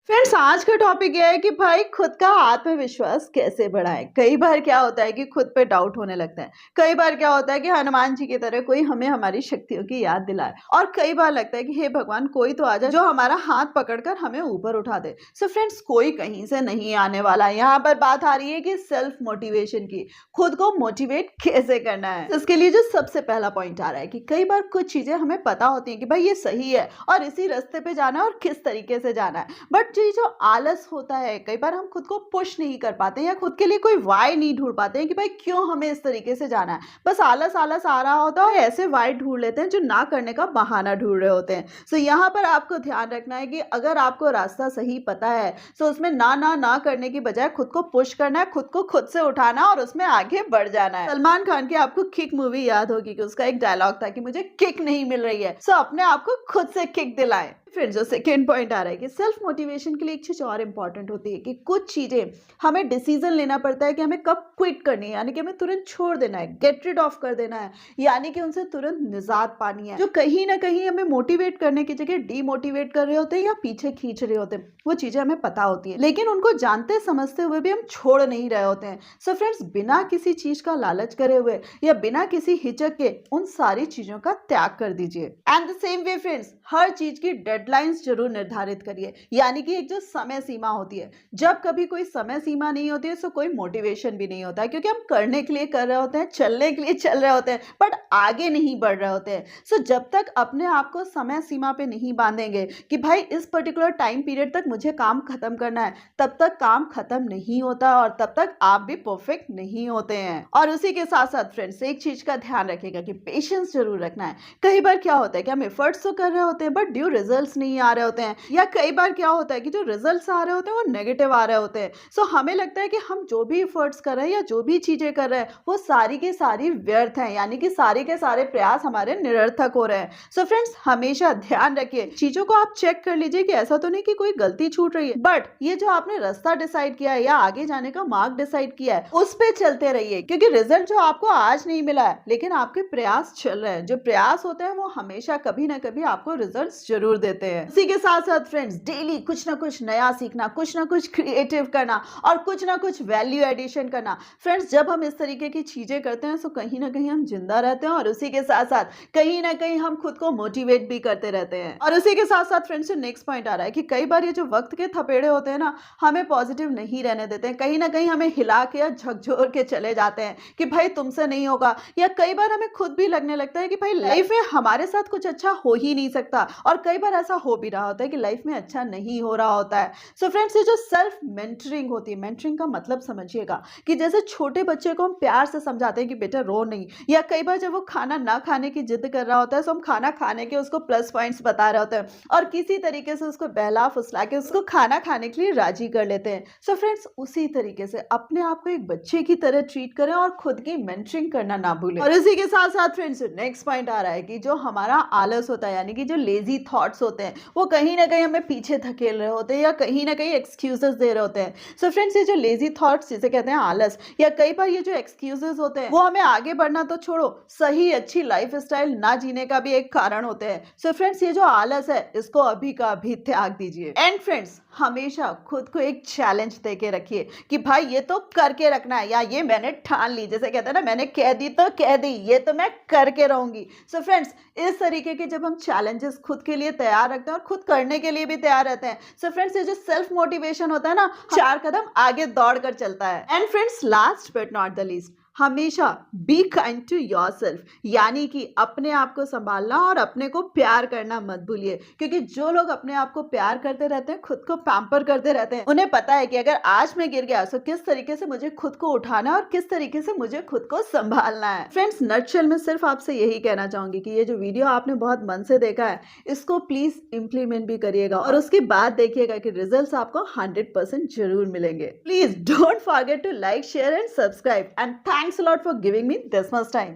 Friends, आज का topic ये है कि भाई खुद का आत्मविश्वास कैसे बढ़ाएं। कई बार क्या होता है कि खुद पे डाउट होने लगता है। कई बार क्या होता है कि हनुमान जी की तरह कोई हमें हमारी शक्तियों की याद दिलाए, और कई बार लगता है कि हे भगवान, कोई तो आ जाए जो हमारा हाथ पकड़कर हमें ऊपर उठा दे। सो फ्रेंड्स, कोई कहीं से नहीं आने वाला। यहाँ पर बात आ रही है कि सेल्फ मोटिवेशन की, खुद को मोटिवेट कैसे करना है। इसके लिए जो सबसे पहला पॉइंट आ रहा है कि कई बार कुछ चीजें हमें पता होती है कि भाई ये सही है और इसी रास्ते पे जाना है और किस तरीके से जाना है, बट जो आलस होता है, कई बार हम खुद को पुश नहीं कर पाते या खुद के लिए कोई वाई नहीं ढूंढ पाते हैं कि भाई क्यों हमें इस तरीके से जाना है। बस आलस आलस आ रहा होता है और ऐसे वाई ढूंढ लेते हैं जो ना करने का बहाना ढूंढ रहे होते हैं। सो यहाँ पर आपको ध्यान रखना है कि अगर आपको रास्ता सही पता है तो उसमें ना ना ना करने की बजाय खुद को पुश करना है, खुद को खुद से उठाना और उसमें आगे बढ़ जाना है। सलमान खान की आपको किक मूवी याद होगी कि उसका एक डायलॉग था कि मुझे किक नहीं मिल रही है, सो अपने आप को खुद से किक दिलाएं। फिर जो सेकेंड पॉइंट आ रहा है कि सेल्फ मोटिवेशन के लिए एक चीज और इंपॉर्टेंट होती है कि कुछ चीजें हमें डिसीजन लेना पड़ता है कि हमें कब क्विट करनी है, यानी कि हमें तुरंत छोड़ देना है, गेट रिड ऑफ कर देना है, यानी कि उनसे तुरंत निजात पानी है। जो कहीं ना कहीं हमें मोटिवेट करने की जगह डीमोटिवेट कर रहे होते हैं या पीछे खींच रहे होते हैं, वो चीजें हमें पता होती है, लेकिन उनको जानते समझते हुए भी हम छोड़ नहीं रहे होते हैं। सो फ्रेंड्स, बिना किसी चीज का लालच करे हुए या बिना किसी हिचक के उन सारी चीजों का त्याग कर दीजिए। And the same way friends, हर चीज की डेडलाइंस जरूर निर्धारित करिए, यानी कि एक जो समय सीमा होती है। जब कभी कोई समय सीमा नहीं होती है तो कोई मोटिवेशन भी नहीं होता है, क्योंकि हम करने के लिए कर रहे होते हैं, चलने के लिए चल रहे होते हैं, बट आगे नहीं बढ़ रहे होते हैं। सो जब तक अपने आप को समय सीमा पे नहीं बांधेंगे कि भाई इस पर्टिकुलर टाइम पीरियड तक मुझे काम खत्म करना है, तब तक काम खत्म नहीं होता और तब तक आप भी परफेक्ट नहीं होते हैं। और उसी के साथ साथ फ्रेंड्स, एक चीज का ध्यान रखिएगा कि पेशेंस जरूर रखना है। कई बार क्या होता है कि हम एफर्ट्स तो कर रहे होते हैं बट ड्यू रिजल्ट्स नहीं आ रहे होते हैं, या कई बार क्या होता है कि जो रिजल्ट्स आ रहे होते हैं वो नेगेटिव आ रहे होते हैं। सो हमें लगता है कि हम जो भी एफर्ट्स कर रहे हैं या जो भी चीजें कर रहे हैं वो सारी की सारी व्यर्थ हैं, यानी कि सारे के सारे प्रयास हमारे निरर्थक हो रहे हैं। सो फ्रेंड्स, हमेशा ध्यान रखिए, चीजों को आप चेक कर लीजिए कि ऐसा तो नहीं कि कोई गलती छूट रही है, बट ये जो आपने रास्ता डिसाइड किया है या आगे जाने का मार्ग डिसाइड किया है उस पे चलते रहिए, क्योंकि रिजल्ट जो आपको आज नहीं मिला है लेकिन आपके प्रयास चल रहे हैं। जो प्रयास होते हैं वो हमेशा कभी ना कभी आपको रिजल्ट्स जरूर देते हैं। इसी के साथ साथ फ्रेंड्स, डेली कुछ ना कुछ नया सीखना, कुछ ना कुछ क्रिएटिव करना और कुछ ना कुछ वैल्यू एडिशन करना। फ्रेंड्स, जब हम इस तरीके की चीजें करते हैं तो कहीं ना कहीं हम जिंदा रहते हैं और उसी के साथ साथ कहीं ना कहीं हम खुद को मोटिवेट भी करते रहते हैं। और उसी के साथ साथ फ्रेंड्स, नेक्स्ट पॉइंट आ रहा है कि कई बार ये जो वक्त के थपेड़े होते हैं ना, हमें पॉजिटिव नहीं रहने देते हैं, कहीं ना कहीं हमें हिला के या झकझोर के चले जाते हैं कि भाई तुमसे नहीं होगा, या कई बार हमें खुद भी लगने लगता है कि भाई लाइफ में हमारे साथ कुछ अच्छा हो ही नहीं सकता, और कई बार ऐसा हो भी रहा होता है कि लाइफ में अच्छा नहीं हो रहा होता है। सो फ्रेंड्स, ये जो सेल्फ मेंटरिंग होती है, मेंटरिंग का मतलब समझिएगा कि जैसे छोटे बच्चे को हम प्यार से समझाते हैं कि बेटा रो नहीं, या कई बार जब वो खाना ना खाने की जिद कर रहा होता है तो हम खाना खाने के उसको प्लस पॉइंट्स बता रहे होते हैं और किसी तरीके से उसको बहला फुसला के उसको खाना खाने के लिए राजी कर लेते हैं। सो फ्रेंड्स, उसी तरीके से अपने आप को एक बच्चे की तरह ट्रीट करें और खुद की मेंटरिंग करना ना भूलें। और इसी के साथ साथ फ्रेंड्स, नेक्स्ट पॉइंट आ रहा है कि जो हमारा आलस होता है, यानी कि जो लेजी थॉट्स होते हैं, वो कहीं ना कहीं हमें पीछे धकेल रहे होते हैं या कहीं ना कहीं एक्सक्यूजेस दे रहे होते हैं। सो फ्रेंड्स, ये जो लेजी थॉट्स जिसे कहते हैं आलस, या कई बार ये जो एक्सक्यूजेस होते हैं वो हमें आगे बढ़ना तो छोड़ो, सही अच्छी लाइफ स्टाइल ना जीने का भी एक कारण होते हैं। सो फ्रेंड्स, ये जो आलस है इसको अभी का अभी त्याग दीजिए। एंड फ्रेंड्स, हमेशा खुद को एक चैलेंज देके रखिए कि भाई ये तो करके रखना है, या ये मैंने ठान ली, जैसे कहते हैं ना, मैंने कह दी तो कह दी, ये तो मैं करके रहूंगी। सो फ्रेंड्स, इस तरीके के जब हम चैलेंजेस खुद के लिए तैयार रखते हैं और खुद करने के लिए भी तैयार रहते हैं, सो फ्रेंड्स, ये जो सेल्फ मोटिवेशन होता है ना, 4 कदम आगे दौड़ कर चलता है। And friends, last but not the least, हमेशा बी काइंड टू योरसेल्फ, यानी कि अपने आप को संभालना और अपने को प्यार करना मत भूलिए, क्योंकि जो लोग अपने आप को प्यार करते रहते हैं, खुद को पैम्पर करते रहते हैं, उन्हें पता है कि अगर आज मैं गिर गया तो किस तरीके से मुझे खुद को उठाना और किस तरीके से मुझे खुद को संभालना है। फ्रेंड्स, नटशेल में सिर्फ आपसे यही कहना चाहूंगी कि ये जो वीडियो आपने बहुत मन से देखा है, इसको प्लीज इंप्लीमेंट भी करिएगा और उसके बाद देखिएगा कि रिजल्ट्स आपको 100% जरूर मिलेंगे। Please don't forget to like, share and subscribe, and Thanks a lot for giving me this much time.